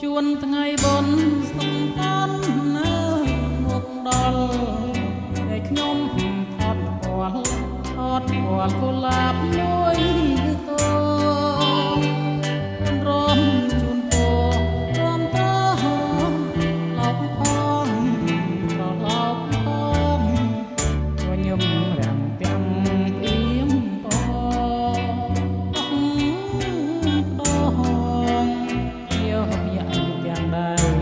ជួនថ្ងៃបុណ្យសំខាន់ណាមកដល់តែខ្ញុំថត់គាល់កុលាបមួយតូរំជូនពររំតឡប់ផងប្រឡប់ផងខ្ញុំរាំងទាំងព្រៀមពដងយកយ៉ាងទាំងដែរ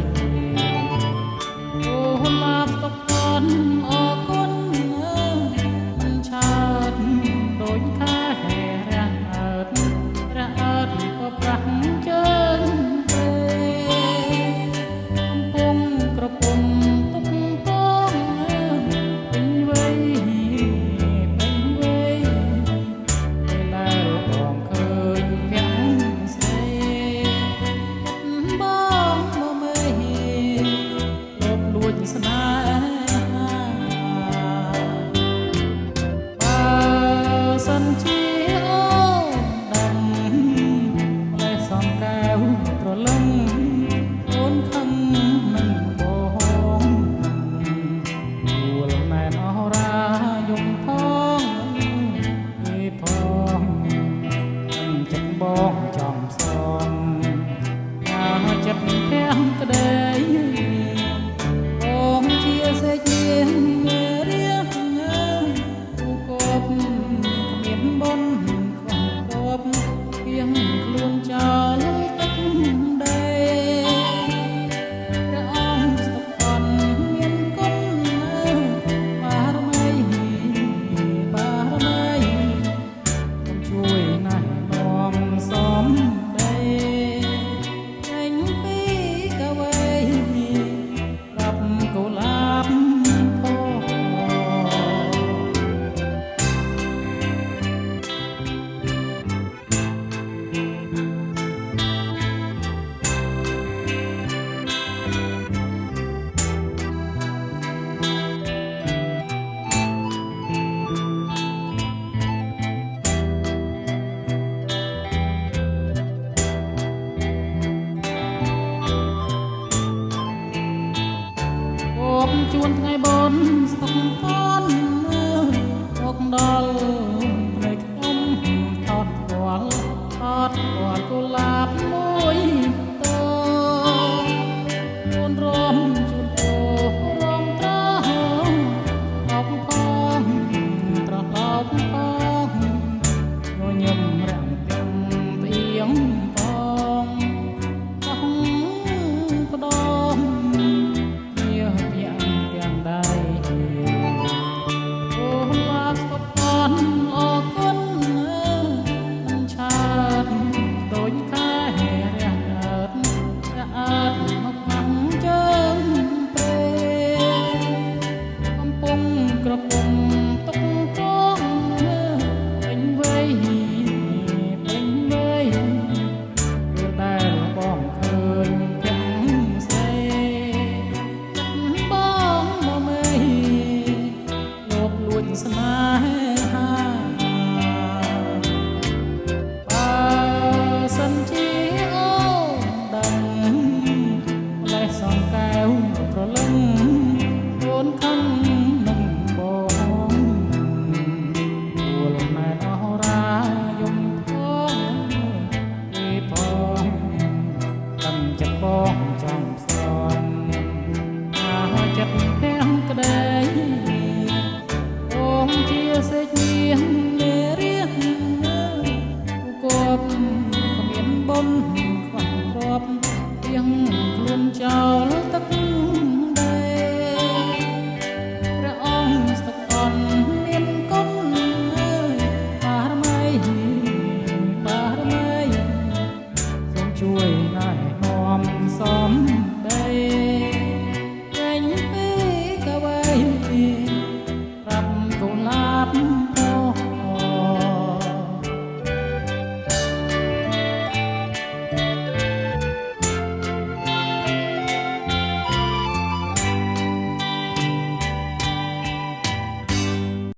អូឡាបតកនអរគុណមិនឆាតដូចថារះអើតក៏ប្រាស់ជើងពេកំពុងក្រពុំទុកតងពេញវ័យពេលដែលបងឃើញទាំងស្រីបងមកមេលបលួចស្នេហាបើសិនជាអូនដឹងម្លេះសំកែវត្រលឹងអូនខឹងនឹងបងជួលណែនអរាយំផងឯផងចិត្តបងចំសំចិត្តទាំងក្ដីបងជាសេចក្ដីរៀងទូកបគ្មានបុណ្យខ្វះគប់គៀងខ្លួនចោលទឹកដីព្រះអង្គសុខអន់មានគុណបារមីជួយណែនាំសំដីចេញពីកវីរាប់កុលាបផង ជួនថ្ងៃបុ